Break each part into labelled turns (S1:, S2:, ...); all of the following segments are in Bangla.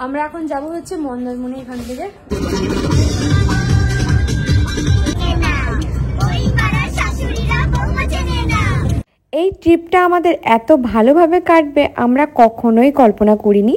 S1: আমরা এখন যাব হচ্ছে মন্দারমণি এখান থেকে। এই ট্রিপটা আমাদের এত ভালোভাবে কাটবে আমরা কখনোই কল্পনা করিনি।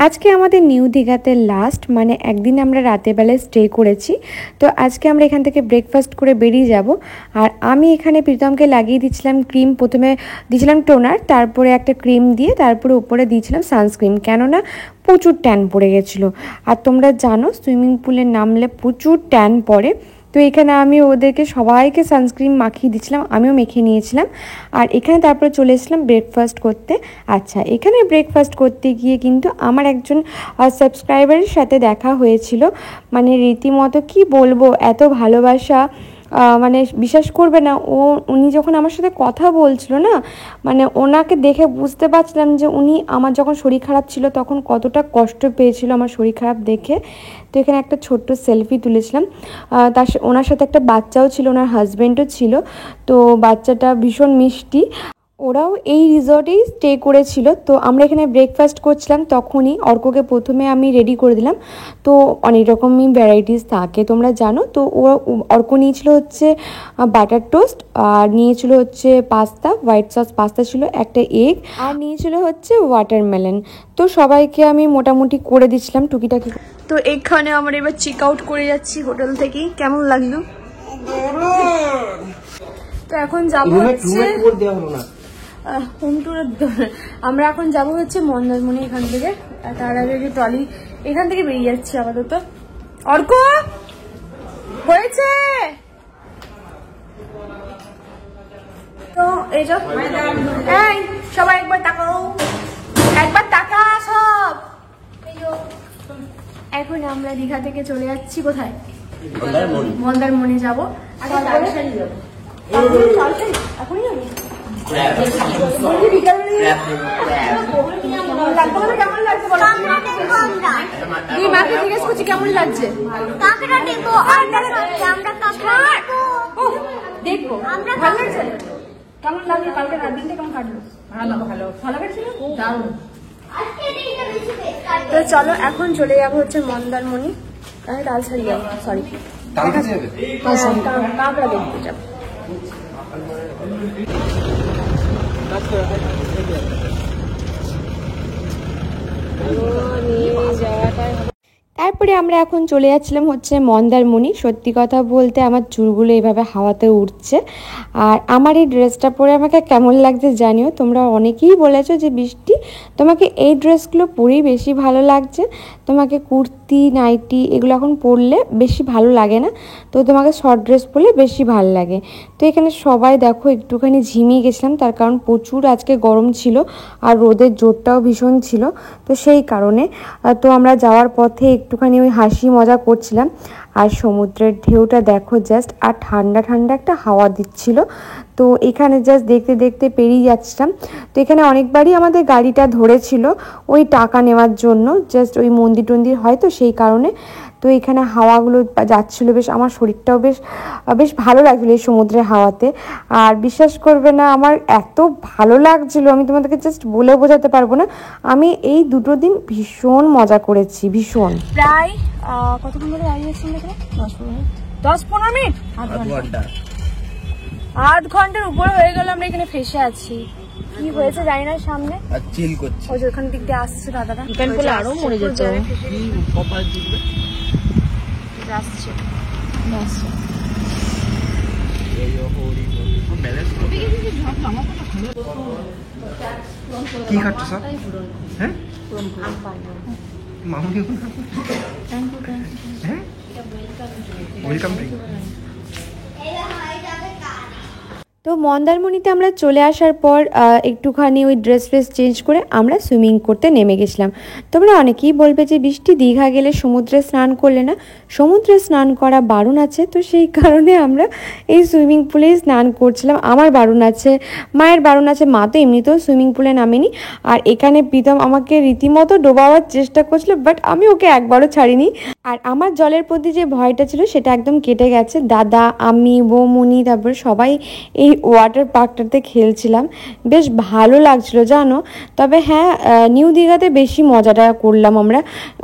S1: আজকে আমাদের নিউ দীঘাতে লাস্ট, মানে একদিন আমরা রাতের বেলায় স্টে করেছি। তো আজকে আমরা এখান থেকে ব্রেকফাস্ট করে বেরিয়ে যাব। আর আমি এখানে প্রীতমকে লাগিয়ে দিচ্ছিলাম ক্রিম। প্রথমে দিয়েছিলাম টোনার, তারপরে একটা ক্রিম দিয়ে তারপরে উপরে দিয়েছিলাম সানস্ক্রিন, কেননা প্রচুর ট্যান পড়ে গেছিলো। আর তোমরা জানো সুইমিং পুলে নামলে প্রচুর ট্যান পড়ে। তো এখানে আমি ওদেরকে সবাইকে সানস্ক্রিন মাখিয়ে দিচ্ছিলাম, আমিও মেখে নিয়েছিলাম। আর এখানে তারপরে চলে এসেছিলাম ব্রেকফাস্ট করতে। আচ্ছা, এখানে ব্রেকফাস্ট করতে গিয়ে কিন্তু আমার একজন সাবস্ক্রাইবারের সাথে দেখা হয়েছিল। মানে রীতিমতো কি বলবো, এত ভালোবাসা, মানে বিশ্বাস করবে না, উনি যখন আমার সাথে কথা বলছিল না, মানে ওনাকে দেখে বুঝতে পারছিলাম যে উনি আমার যখন শরীর খারাপ ছিল তখন কতটা কষ্ট পেয়েছিল আমার শরীর খারাপ দেখে। তো এখানে একটা ছোট্ট সেলফি তুলেছিলাম। ওনার সাথে একটা বাচ্চাও ছিল, ওনার হাজব্যান্ডও ছিল। তো বাচ্চাটা ভীষণ মিষ্টি। ওরাও এই রিসর্টেই স্টে করেছিল। তো আমরা এখানে ব্রেকফাস্ট করছিলাম, তখনই অর্ককে প্রথমে আমি রেডি করে দিলাম। তো অনেক রকমই ভ্যারাইটিস থাকে তোমরা জানো। তো অর্ক নিয়েছিল হচ্ছে বাটার টোস্ট, আর নিয়েছিল হচ্ছে পাস্তা, হোয়াইট সস পাস্তা ছিল, একটা এগ, আর নিয়েছিল হচ্ছে ওয়াটারমেলন। তো সবাইকে আমি মোটামুটি করে দিচ্ছিলাম টুকিটাকি। তো এখানে আমরা এবার চেক আউট করে যাচ্ছি হোটেল থেকে। কেমন লাগলো? তো এখন যাবো হচ্ছে হোম ট্যুরের। আমরা এখন যাব হচ্ছে মন্দারমণি এখান থেকে। তার আগে যে ট্রলি এখান থেকে বেরিয়ে যাচ্ছি আপাতত। অর্ক হয়েছে তো এই যে সবাই একবার তাকাও, একবার তাকা সব। এখন আমরা দীঘা থেকে চলে যাচ্ছি কোথায়? মন্দারমণি যাবো। এখনই যাবো। মাকে জিজ্ঞেস করছি কেমন লাগছে, দেখবো ভালো লাগছে। কেমন লাগলো কালকে রাত দিনটা, কেমন কাটলো? ভালো ভালো ভালো কাটছিল, দারুণ। তো চলো এখন চলে যাবো হচ্ছে মন্দারমণি। তাহলে তালসারি যাবো, সরি কাঁকড়া দেখতে যাবো। তারপরে আমরা এখন চলে যাচ্ছিলাম হচ্ছে মন্দারমণি। সত্যি কথা বলতে আমার চুলগুলো এইভাবে হাওয়াতে উঠছে। আর আমার এই ড্রেসটা পরে আমাকে কেমন লাগছে জানিও। তোমরা অনেকেই বলেছো যে বৃষ্টি তোমাকে এই ড্রেসগুলো পরেই বেশি ভালো লাগছে, তোমাকে কুর্তি নাইটি এগুলো এখন পরলে বেশি ভালো লাগে না, তো তোমাকে শর্ট ড্রেস পরলে বেশি ভালো লাগে। তো এখানে সবাই দেখো একটুখানি ঝিমিয়ে গেছিলাম, তার কারণ প্রচুর আজকে গরম ছিল আর রোদের জোরটাও ভীষণ ছিল। তো সেই কারণে তো আমরা যাওয়ার পথে একটুখানি ওই হাসি মজা করছিলাম। আর সমুদ্রের ঢেউটা দেখো জাস্ট, আর ঠান্ডা ঠান্ডা একটা হাওয়া দিচ্ছিল। তো এখানে জাস্ট দেখতে দেখতে পেরিয়ে যাচ্ছিলাম। তো এখানে অনেকবারই আমাদের গাড়িটা ধরেছিল ওই টাকা নেওয়ার জন্য, জাস্ট ওই মন্দির টন্দির হয় তো সেই কারণে। তো এখানে হাওয়াগুলো যাচ্ছিল বেশ, আমার শরীরটাও বেশ বেশ ভালো লাগছিলো এই সমুদ্রের হাওয়াতে। আর বিশ্বাস করবে না আমার এত ভালো লাগছিল, আমি তোমাদেরকে জাস্ট বলে বোঝাতে পারবো না। আমি এই দুটো দিন ভীষণ মজা করেছি, ভীষণ। প্রায় কতক্ষণ ধরে দাঁড়িয়ে আছি এখানে? 10-15 মিনিট, আধ ঘন্টার উপরে হয়ে গেল আমরা এখানে ফেসে আছি। কি হয়েছে জানি না, সামনে চিল করছে ওই যে ওখান দিক দিয়ে আসছে দাদারা, আরো মরে যাচ্ছে আসছে।
S2: কি খাচ্ছ সব? হ্যাঁ মামু হ্যাঁ ওয়েলকাম ড্রিঙ্ক।
S1: তো মন্দারমণিতে আমরা চলে আসার পর একটুখানি ওই ড্রেস ফ্রেস চেঞ্জ করে আমরা সুইমিং করতে নেমে গেছিলাম। তোমরা অনেকেই বলবে যে বৃষ্টি দীঘা গেলে সমুদ্রে স্নান করলে না, সমুদ্রে স্নান করা বারণ আছে। তো সেই কারণে আমরা এই সুইমিং পুলেই স্নান করছিলাম। আমার বারণ আছে, মায়ের বারণ আছে, মা তো এমনিতেও সুইমিং পুলে নামেনি। আর এখানে প্রীতম আমাকে রীতিমতো ডোবাবার চেষ্টা করছিল, বাট আমি ওকে একবারও ছাড়িনি। আর আমার জলের প্রতি যে ভয়টা ছিল সেটা একদম কেটে গেছে। দাদা, আমি, বৌমনি, তারপর সবাই এই ওয়াটার পার্কটাতে খেলছিলাম, বেশ ভালো লাগছিল জানো। তবে হ্যাঁ, নিউ দীঘাতে বেশি মজাটা করলাম আমরা।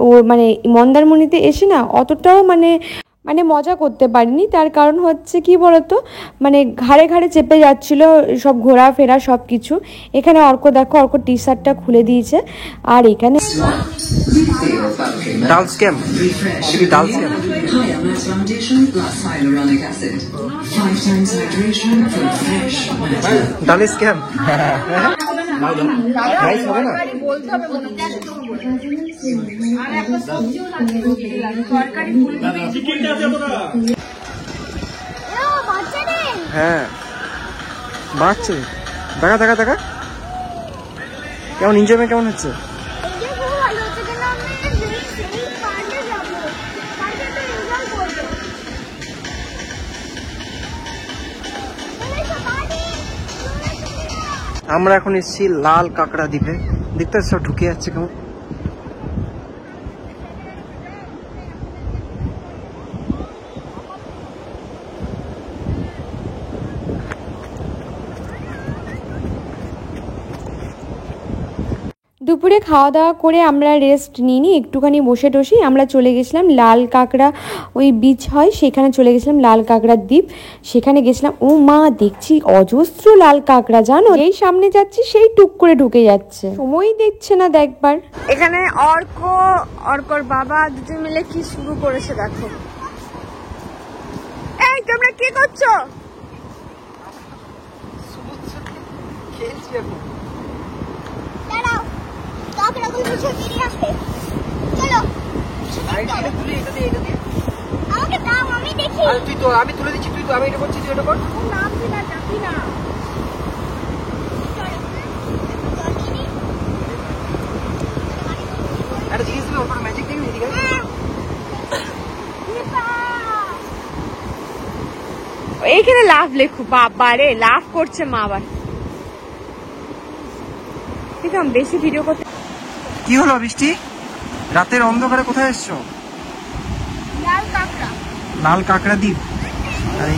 S1: ও মানে মন্দারমণিতে এসে না অতটাও মানে মজা করতে পারিনি। তার কারণ হচ্ছে কি বলতো, মানে ঘাড়ে ঘাড়ে চেপে যাচ্ছিল সব ঘোরাফেরা সব কিছু। এখানে অর্ক দেখো, অর্ক টি শার্টটা খুলে দিয়েছে। আর এখানে
S3: ডাল স্ক্যাম, ডাল scam.
S4: Higher mass foundation plus hyaluronic acid. 5 times hydration for fresh matter.
S3: ডাল স্ক্যাম। রাইস হবে না? হ্যাঁ বাড়ছে, দেখা দেখা দেখা কেমন এনজয়মেন্ট কেমন হচ্ছে? আমরা এখন এসেছি লাল কাঁকড়া দ্বীপে, দেখতে সব ঢুকে যাচ্ছে কেমন।
S1: দুপুরে খাওয়া দাওয়া করে আমরা রেস্ট নিইনি, একটুখানি বসে টসি আমরা চলে গেছিলাম লাল কাঁকড়া, ওই বিচ হয় সেখানে চলে গেছিলাম, লাল কাঁকড়ার দ্বীপ সেখানে গেছিলাম। ও মা, দেখছি অজস্র লাল কাঁকড়া জানো, এই সামনে যাচ্ছি সেই টুক করে ঢুকে যাচ্ছে, সময় দেখছে না দেখবার।
S5: এখানে অর্কর বাবা দুজন মিলে কি শুরু করেছে দেখো। এই তোমরা কি করছো?
S6: দাঁড়াও, কাকড়াগুলো পিছনে বেরিয়ে আসবে। চলো, আমাকে দাও, আমি দেখি।
S3: তুই তো, আমি তুলে দিচ্ছি, তুই তো, আমি এটা করছি, তুই এটা কর।
S5: নাম দিলা ডাকি না।
S3: একটা জিনিস দিবি, ওর ম্যাজিক দেখবি এদিকে।
S5: এইখানে লাভ লেখো, বাবা রে লাভ করছে মা। আবার ঠিক আছে, বেশি ভিডিও করতে।
S3: কি হলো বৃষ্টি, রাতের অন্ধকারে কোথায় এসছো?
S5: লাল কাঁকড়া,
S3: লাল কাঁকড়া দ্বীপ। আরে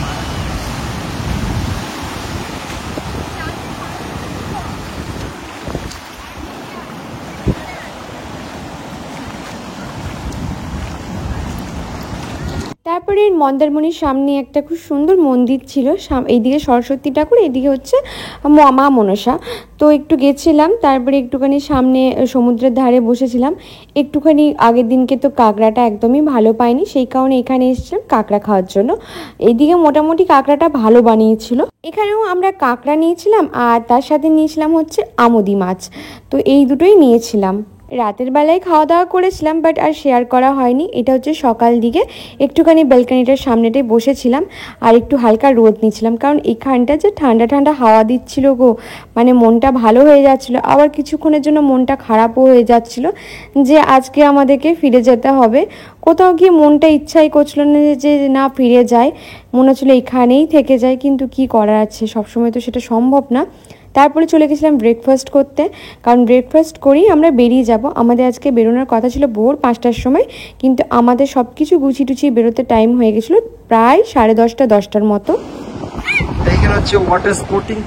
S1: তারপরে মন্দারমণির সামনে একটা খুব সুন্দর মন্দির ছিল, এইদিকে সরস্বতী ঠাকুর, এইদিকে হচ্ছে মা মনসা। তো একটু গেছিলাম, তারপরে একটুখানি সামনে সমুদ্রের ধারে বসেছিলাম। একটুখানি আগের দিনকে তো কাঁকড়াটা একদমই ভালো পাইনি, সেই কারণে এখানে এসেছিলাম কাঁকড়া খাওয়ার জন্য। এইদিকে মোটামুটি কাঁকড়াটা ভালো বানিয়েছিল। এখানেও আমরা কাঁকড়া নিয়েছিলাম আর তার সাথে নিয়েছিলাম হচ্ছে আমুদি মাছ, তো এই দুটোই নিয়েছিলাম। রাতের বেলায় খাওয়া দাওয়া করেছিলাম, বাট আর শেয়ার করা হয়নি। এটা হচ্ছে সকাল দিকে একটুখানি ব্যালকনিটার সামনেটাই বসেছিলাম আর একটু হালকা রোদ নিচ্ছিলাম, কারণ এখানটা যে ঠান্ডা ঠান্ডা হাওয়া দিচ্ছিল গো, মানে মনটা ভালো হয়ে যাচ্ছিল। আবার কিছুক্ষণের জন্য মনটা খারাপও হয়ে যাচ্ছিল যে আজকে আমাদেরকে ফিরে যেতে হবে। কোথাও গিয়ে মনটা ইচ্ছাই করছিল না যে না ফিরে যায়, মনে হচ্ছিলো এখানেই থেকে যায়, কিন্তু কি করার আছে, সবসময় তো সেটা সম্ভব না। তারপরে চলে গেছিলাম ব্রেকফাস্ট করতে, কারণ ব্রেকফাস্ট করেই আমরা বেরিয়ে যাব। আমাদের আজকে বেরোনোর কথা ছিল ভোর 5টার সময়, কিন্তু আমাদের সব কিছু গুছিয়ে টুছিয়ে বেরোতে টাইম হয়ে গেছিলো প্রায় 10:30 10টার মতো।
S3: এইখানে হচ্ছে ওয়াটার স্পোর্টিং।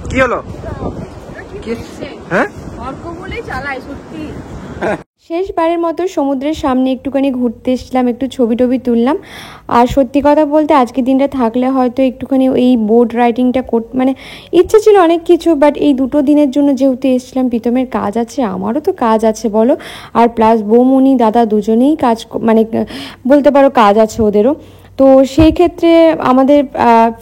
S3: কি হলো? হ্যাঁ,
S5: অর্ক বলেই চালায় সত্যি।
S1: শেষবারের মতো সমুদ্রের সামনে একটুখানি ঘুরতে এসেছিলাম, একটু ছবি টবি তুললাম। আর সত্যি কথা বলতে আজকের দিনটা থাকলে হয়তো একটুখানি এই বোট রাইডিংটা মানে ইচ্ছে ছিল অনেক কিছু, বাট এই দুটো দিনের জন্য যেহেতু এসেছিলাম, প্রীতমের কাজ আছে, আমারও তো কাজ আছে বলো, আর প্লাস বৌমনি দাদা দুজনেই কাজ, মানে বলতে পারো কাজ আছে ওদেরও। তো সেই ক্ষেত্রে আমাদের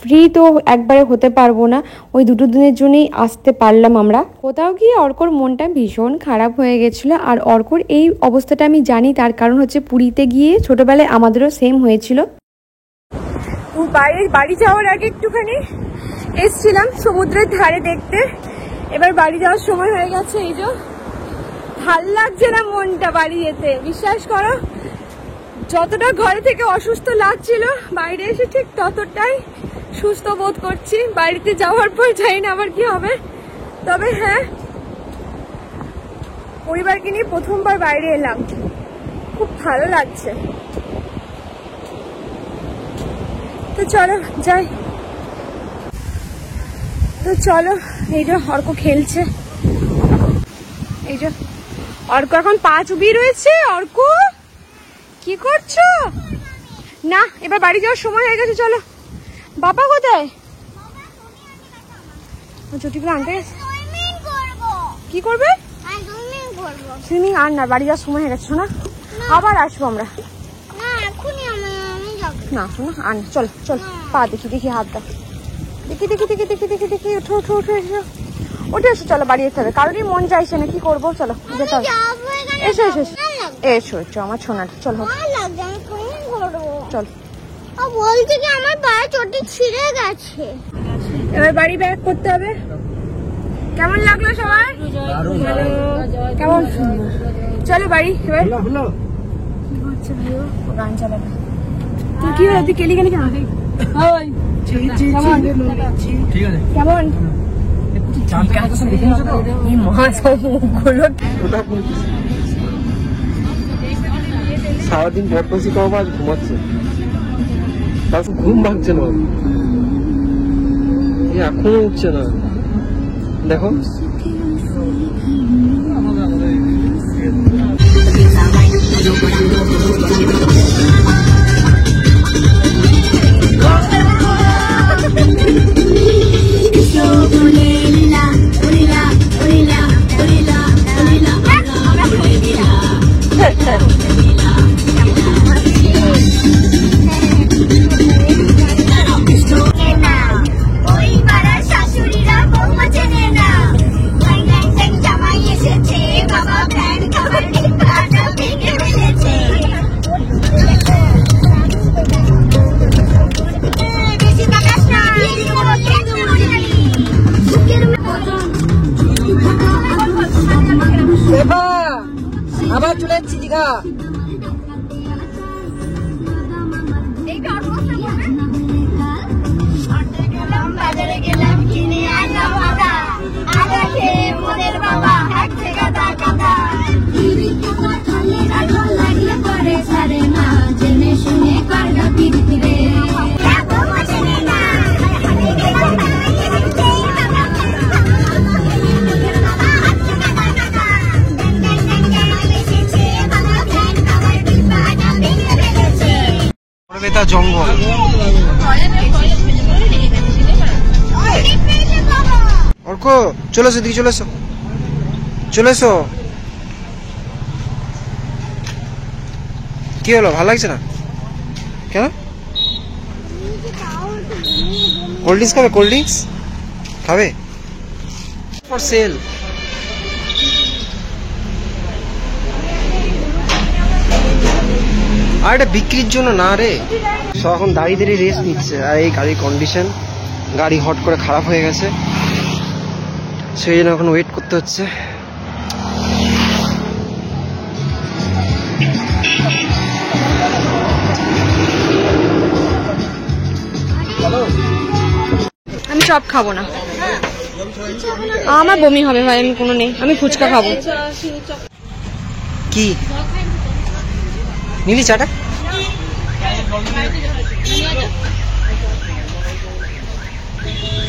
S1: ফ্রি তো একবারে হতে পারবো না, ওই দুটো দিনের জন্যই আসতে পারলাম আমরা। কোথাও গিয়ে অর্কর মনটা ভীষণ খারাপ হয়ে গেছিলো। আর অর্কর এই অবস্থাটা আমি জানি, তার কারণ হচ্ছে পুরীতে গিয়ে ছোটোবেলায় আমাদেরও সেম হয়েছিল।
S5: বাড়ি যাওয়ার আগে একটুখানি এসছিলাম সমুদ্রের ধারে দেখতে, এবার বাড়ি যাওয়ার সময় হয়ে গেছে। এই যে ভাল লাগছে না মনটা বাড়ি যেতে, বিশ্বাস করো যতটা ঘরে থেকে অসুস্থ লাগছিল বাইরে এসে ঠিক ততটাই সুস্থ বোধ করছি। বাড়িতে যাওয়ার পর জানি না আবার কি হবে, তবে হ্যাঁ পরিবারকে নিয়ে প্রথমবার বাইরে এলাম, খুব ভালো লাগছে। তো চলো যাই। তো চলো, এই যে অর্ক খেলছে, এই যে অর্ক এখন পা চুবিয়ে রয়েছে। অর্ক কি করছো? না, এবার বাড়ি যাওয়ার সময় হয়ে গেছে, চলো। বাবা কোথায়? চটিগুলো আনতে গেছে। কি করবে? সুইমিং আর না, বাড়ি যাওয়ার সময় হয়ে গেছে শোনা, আবার আসবো আমরা। না শোনো আন, চল চল, পা দেখি দেখি, হাতটা দেখি দেখি দেখি দেখি দেখি দেখি, ওঠো ওঠো ওঠো, এসো ওঠে এসো, চলো বাড়ি যেতে হবে। কারোরই মন চাইছে না, কি করবো, চলো যেতে হবে। এসো এসো এসো এসো এসো আমার সোনাটা, চল চল।
S6: বলছে কি আমার পায়ে চটি ছিঁড়ে গেছে।
S5: এবার বাড়ি ব্যাক করতে হবে। কেমন লাগলো সবাই? কেমন? চলো বাড়ি এবার। কি হচ্ছে ভাই? ও গান চালাবে। তুই কি হলো, তুই কেলি কেন? কেমন কেমন?
S3: সারাদিন বদমাসি করবো, আজ ঘুমাচ্ছে, তার ঘুম ভাঙছে না, এখনো উঠছে না, দেখো। আবার চলে যাচ্ছি দীঘা।
S6: বাজারে গেলাম কিনে আনলাম আদা, আদা খেয়ে মোদের বাবা হাঁটছে গাদা গাদা। লাগলে পরে সারে না, জেনে শুনে করগা ফিরে ফিরে।
S3: জঙ্গল অর্ক, চলে এসো দিকে, চলে এসো চলে এসো। কি হলো, ভালো লাগছে না কেন? কোল্ড ড্রিঙ্কস খাবে? কোল্ড ড্রিঙ্কস খাবে? For sale. আর এটা বিক্রির জন্য না রে, সব এখন দাঁড়িয়ে দাঁড়িয়ে রেস্ট নিচ্ছে। আর এই গাড়ির কন্ডিশন, গাড়ি হট করে খারাপ হয়ে গেছে, সেই জন্য এখন ওয়েট করতে হচ্ছে।
S5: আমি চপ খাবো না, আমার বমি হবে ভাই, আমি কোনো নেই, আমি ফুচকা খাবো।
S3: কি নিলি চাটা?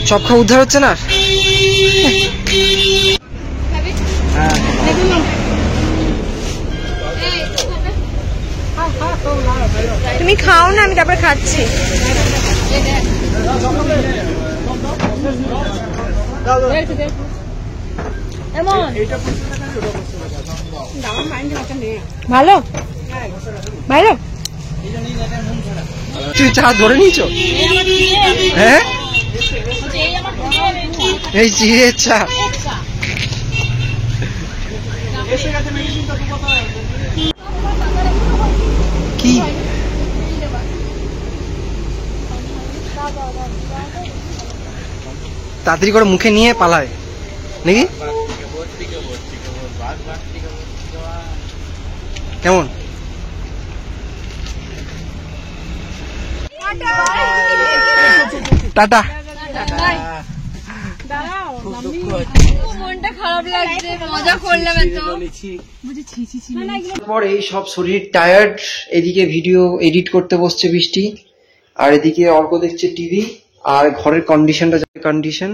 S3: চপ খাওয়া উদ্ধার হচ্ছে না।
S5: তুমি খাও না, আমি তারপরে খাচ্ছি। ভালো ভালো,
S3: তুই চা ধরে নিয়েছ? হ্যাঁ, এই চিড়ের চা। কি তাড়াতাড়ি করে মুখে নিয়ে পালায় নাকি? কেমন? টাটা।
S5: মনটা খারাপ লাগছে, মজা করলাম এত।
S3: পরে সব শরীর টায়ার্ড, এদিকে ভিডিও এডিট করতে বসছে বৃষ্টি, আর এদিকে অর্ক দেখছে টিভি। আর ঘরের কন্ডিশনটা কন্ডিশন,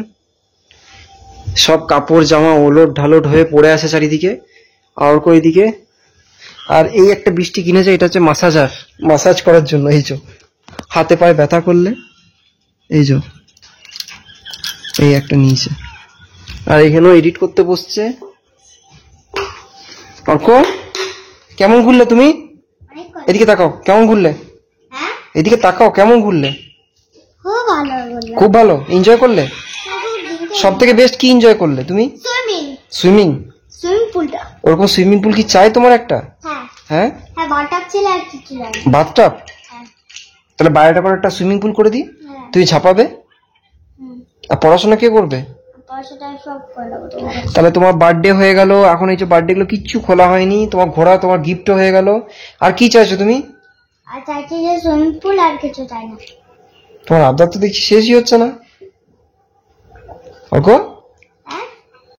S3: সব কাপড় জামা ওলট ঢালট হয়ে পড়ে আছে চারিদিকে। আর অর্ক এদিকে। আর এই একটা বৃষ্টি কিনেছে, এটা হচ্ছে মাসাজার, মাসাজ করার জন্য। এই যে হাতে পায়ে ব্যথা করলে এই যে এই একটা নিয়েছে। আর এখানেও এডিট করতে বসছে। অর্ক কেমন ঘুরলে তুমি? এদিকে তাকাও, কেমন ঘুরলে? এদিকে তাকাও, কেমন ঘুরলে? খুব ভালো। এনজয় করলে? সব থেকে বেস্ট কি এনজয় করলে তুমি? সুইমিং।
S6: সুইমিং পুলটা।
S3: ওরকম সুইমিং পুল কি চাই তোমার একটা?
S6: হ্যাঁ
S3: হ্যাঁ
S6: হ্যাঁ, বাথটাব ছিল আর কিছু না।
S3: বাথটাব?
S6: হ্যাঁ
S3: তাহলে বাইরেটা করে একটা সুইমিং পুল করে দিই,
S6: হ্যাঁ।
S3: তুমি ঝাপাবে। আর পড়াশোনা কে করবে?
S6: পয়সাটা সব করে দেবো।
S3: তাহলে তোমার বার্থডে হয়ে গেল, এখন এই যে বার্থডে গুলো কিচ্ছু খোলা হয়নি, তোমার ঘোরা, তোমার গিফটও হয়ে গেল। আর কি চাইছো তুমি?
S6: আর চাইছি যে সুইমিং পুল, আর কিছু চাই না।
S3: তোমার আবদার তো দেখছি শেষই হচ্ছে না। অর্ক